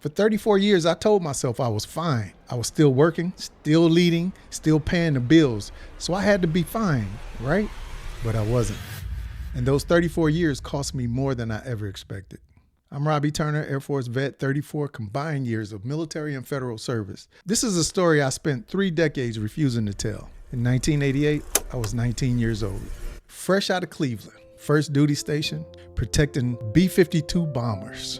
For 34 years, I told myself I was fine. I was still working, still leading, still paying the bills. So I had to be fine, right? But I wasn't. And those 34 years cost me more than I ever expected. I'm Robbie Turner, Air Force vet, 34 combined years of military and federal service. This is a story I spent 3 decades refusing to tell. In 1988, I was 19 years old. Fresh out of Cleveland, first duty station, protecting B-52 bombers.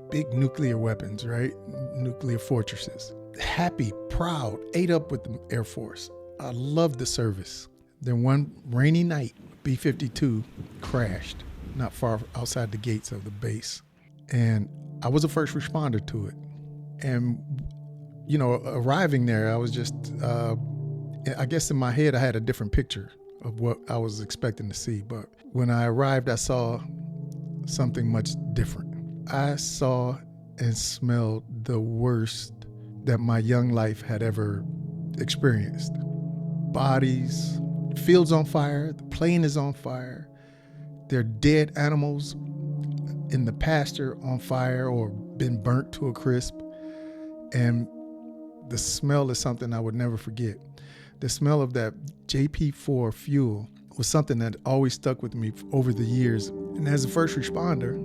Big nuclear weapons, right? Nuclear fortresses. Happy, proud, ate up with the Air Force. I loved the service. Then one rainy night, B-52 crashed not far outside the gates of the base. And I was a first responder to it. And, you know, arriving there, I was just, I guess in my head, I had a different picture of what I was expecting to see. But when I arrived, I saw something much different. I saw and smelled the worst that my young life had ever experienced. Bodies, fields on fire, the plane is on fire. There are dead animals in the pasture on fire or been burnt to a crisp. And the smell is something I would never forget. The smell of that JP4 fuel was something that always stuck with me over the years. And as a first responder,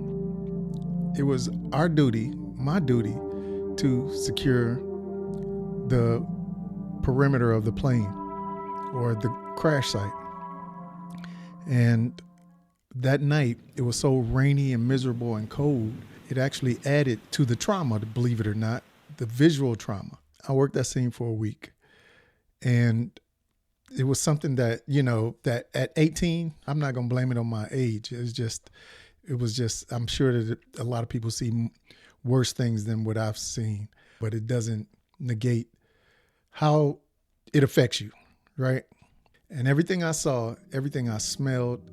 it was our duty, my duty, to secure the perimeter of the plane or the crash site. And that night, it was so rainy and miserable and cold, it actually added to the trauma, believe it or not, the visual trauma. I worked that scene for a week. And it was something that, you know, that at 18, I'm not going to blame it on my age. It was just, I'm sure that a lot of people see worse things than what I've seen, but it doesn't negate how it affects you, right? And everything I saw, everything I smelled,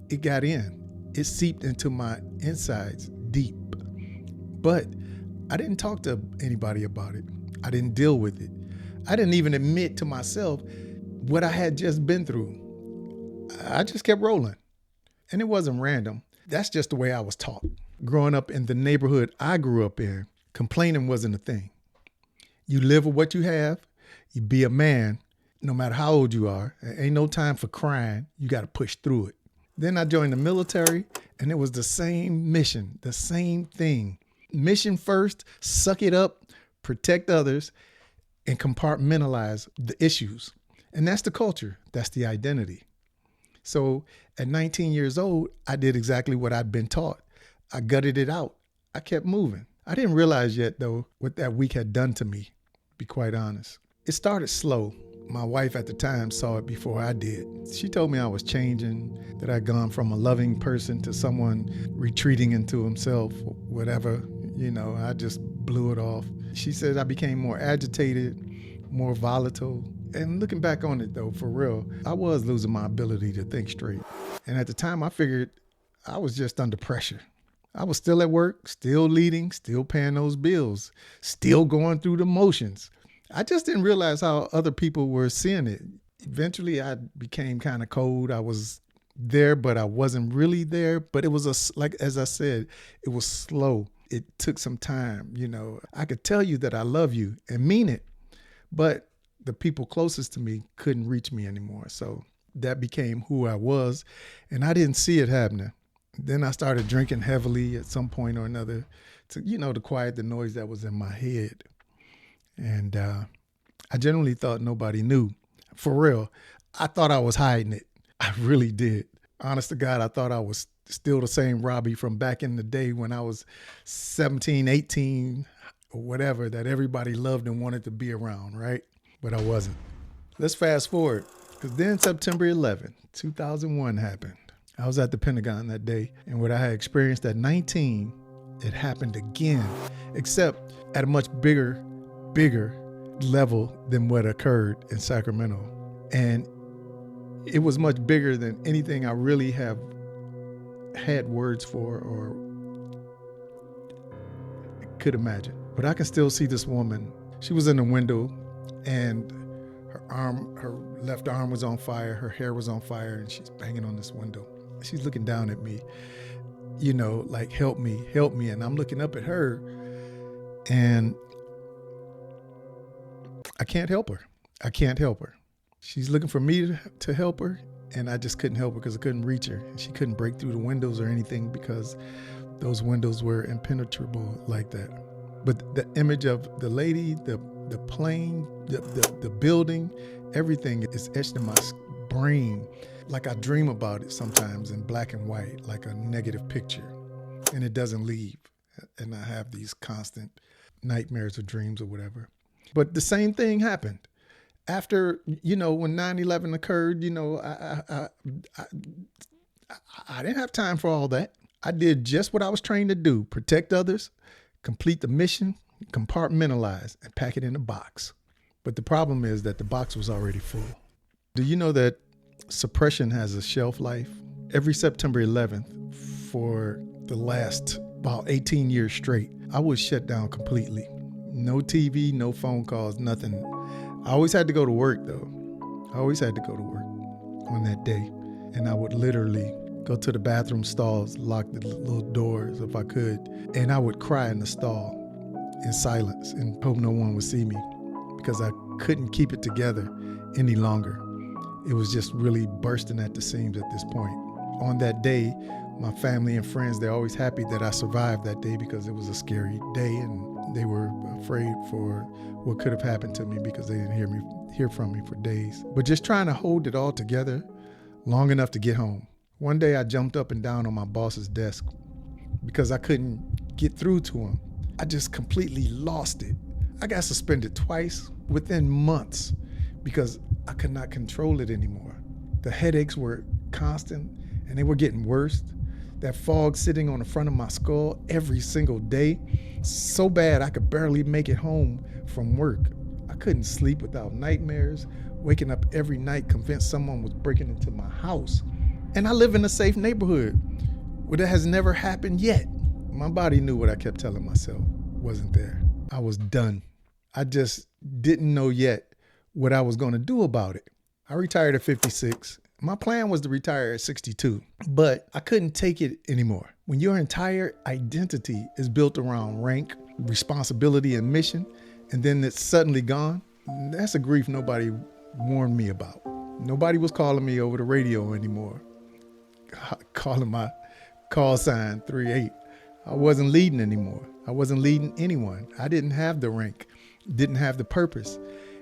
it got in. It seeped into my insides deep. But I didn't talk to anybody about it. I didn't deal with it. I didn't even admit to myself what I had just been through. I just kept rolling. And it wasn't random. That's just the way I was taught. Growing up in the neighborhood I grew up in, complaining wasn't a thing. You live with what you have. You be a man, no matter how old you are. There ain't no time for crying. You got to push through it. Then I joined the military, and it was the same mission, the same thing. Mission first, suck it up, protect others, and compartmentalize the issues. And that's the culture. That's the identity. So at 19 years old, I did exactly what I'd been taught. I gutted it out. I kept moving. I didn't realize yet, though, what that week had done to me, to be quite honest. It started slow. My wife at the time saw it before I did. She told me I was changing, that I'd gone from a loving person to someone retreating into himself, or whatever. You know, I just blew it off. She said I became more agitated, more volatile. And looking back on it, though, for real, I was losing my ability to think straight. And at the time, I figured I was just under pressure. I was still at work, still leading, still paying those bills, still going through the motions. I just didn't realize how other people were seeing it. Eventually, I became kind of cold. I was there, but I wasn't really there. But it was, like as I said, it was slow. It took some time, you know. I could tell you that I love you and mean it, but the people closest to me couldn't reach me anymore. So that became who I was, and I didn't see it happening. Then I started drinking heavily at some point or another to, you know, to quiet the noise that was in my head. And I generally thought nobody knew. For real, I thought I was hiding it. I really did. Honest to God, I thought I was still the same Robbie from back in the day when I was 17, 18, or whatever, that everybody loved and wanted to be around, right? But I wasn't. Let's fast forward, because then September 11, 2001 happened. I was at the Pentagon that day, and what I had experienced at 19, it happened again, except at a much bigger level than what occurred in Sacramento. And it was much bigger than anything I really have had words for or could imagine. But I can still see this woman. She was in the window, and her left arm was on fire, her hair was on fire, and she's banging on this window. She's looking down at me, you know, like, help me. And I'm looking up at her, And I can't help her. I can't help her. She's looking for me to help her, and I just couldn't help her because I couldn't reach her. She couldn't break through the windows or anything because those windows were impenetrable like that. But the image of the lady, the plane, the building, everything is etched in my brain. Like I dream about it sometimes in black and white, like a negative picture, and it doesn't leave. And I have these constant nightmares or dreams or whatever. But the same thing happened. After, when 9/11 occurred, I didn't have time for all that. I did just what I was trained to do: protect others, complete the mission, compartmentalize, and pack it in a box. But the problem is that the box was already full. Do you know that suppression has a shelf life? Every September 11th, for the last about 18 years straight, I was shut down completely. No TV, no phone calls, nothing. I always had to go to work, though. I always had to go to work on that day. And I would literally go to the bathroom stalls, lock the little doors if I could, and I would cry in the stall in silence and hope no one would see me because I couldn't keep it together any longer. It was just really bursting at the seams at this point. On that day, my family and friends, they're always happy that I survived that day because it was a scary day and they were afraid for what could have happened to me because they didn't hear from me for days. But just trying to hold it all together long enough to get home. One day I jumped up and down on my boss's desk because I couldn't get through to him. I just completely lost it. I got suspended twice within months because I could not control it anymore. The headaches were constant and they were getting worse. That fog sitting on the front of my skull every single day, so bad I could barely make it home from work. I couldn't sleep without nightmares, waking up every night convinced someone was breaking into my house. And I live in a safe neighborhood where that has never happened yet. My body knew what I kept telling myself wasn't there. I was done. I just didn't know yet what I was going to do about it. I retired at 56. My plan was to retire at 62, but I couldn't take it anymore. When your entire identity is built around rank, responsibility, and mission, and then it's suddenly gone, that's a grief nobody warned me about. Nobody was calling me over the radio anymore, calling my call sign 38. I wasn't leading anymore. I wasn't leading anyone. I didn't have the rank, didn't have the purpose,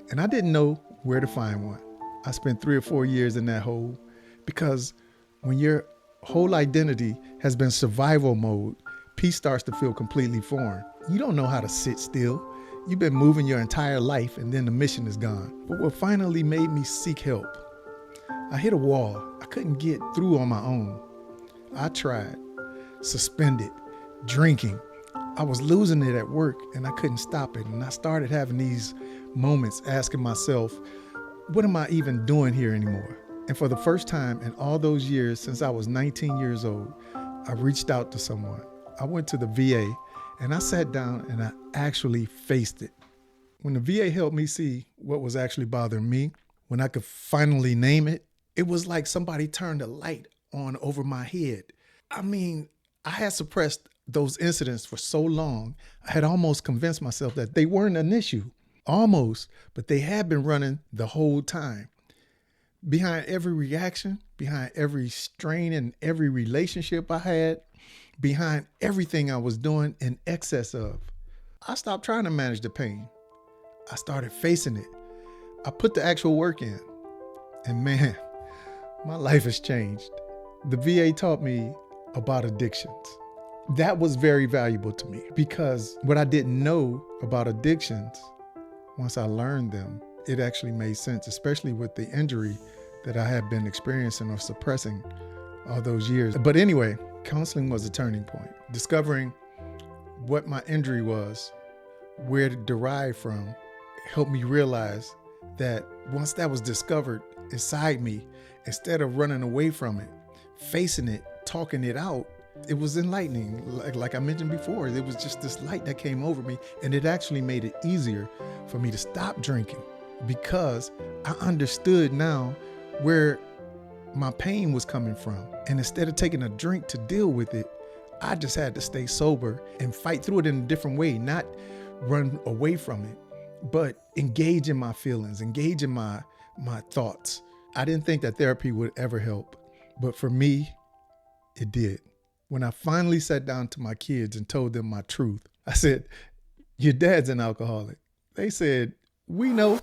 and I didn't know where to find one. I spent 3 or 4 years in that hole because when your whole identity has been survival mode, peace starts to feel completely foreign. You don't know how to sit still. You've been moving your entire life and then the mission is gone. But what finally made me seek help, I hit a wall. I couldn't get through on my own. I tried, suspended, drinking. I was losing it at work and I couldn't stop it. And I started having these moments asking myself, what am I even doing here anymore? And for the first time in all those years since I was 19 years old, I reached out to someone. I went to the VA and I sat down and I actually faced it. When the VA helped me see what was actually bothering me, when I could finally name it, it was like somebody turned a light on over my head. I mean, I had suppressed those incidents for so long, I had almost convinced myself that they weren't an issue. Almost, but they had been running the whole time. Behind every reaction, behind every strain in every relationship I had, behind everything I was doing in excess of, I stopped trying to manage the pain. I started facing it. I put the actual work in. And man, my life has changed. The VA taught me about addictions. That was very valuable to me because what I didn't know about addictions, once I learned them, it actually made sense, especially with the injury that I had been experiencing or suppressing all those years. But anyway, counseling was a turning point. Discovering what my injury was, where it derived from, helped me realize that once that was discovered inside me, instead of running away from it, facing it, talking it out, it was enlightening. Like I mentioned before, it was just this light that came over me, and it actually made it easier for me to stop drinking because I understood now where my pain was coming from. And instead of taking a drink to deal with it, I just had to stay sober and fight through it in a different way, not run away from it, but engage in my feelings, engage in my thoughts. I didn't think that therapy would ever help, but for me, it did. When I finally sat down to my kids and told them my truth, I said, your dad's an alcoholic. They said, we know.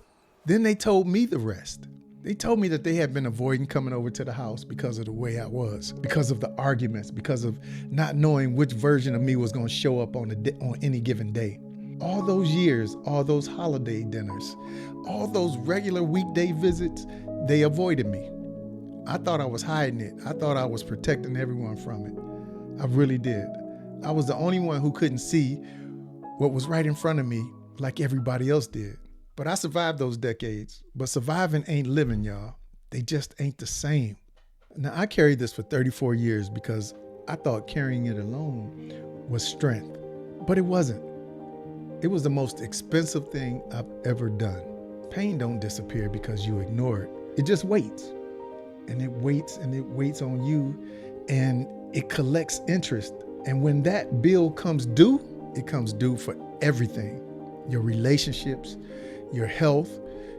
Then they told me the rest. They told me that they had been avoiding coming over to the house because of the way I was, because of the arguments, because of not knowing which version of me was going to show up on any given day. All those years, all those holiday dinners, all those regular weekday visits, they avoided me. I thought I was hiding it. I thought I was protecting everyone from it. I really did. I was the only one who couldn't see what was right in front of me like everybody else did. But I survived those decades. But surviving ain't living, y'all. They just ain't the same. Now, I carried this for 34 years because I thought carrying it alone was strength. But it wasn't. It was the most expensive thing I've ever done. Pain don't disappear because you ignore it. It just waits. And it waits and it waits on you, and it collects interest. And when that bill comes due, it comes due for everything. Your relationships, your health,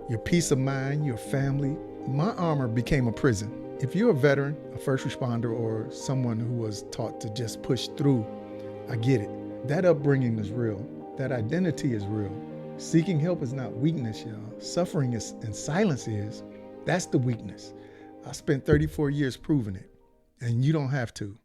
your peace of mind, your family. My armor became a prison. If you're a veteran, a first responder, or someone who was taught to just push through, I get it. That upbringing is real. That identity is real. Seeking help is not weakness, y'all. Suffering is, and silence is. That's the weakness. I spent 34 years proving it, and you don't have to.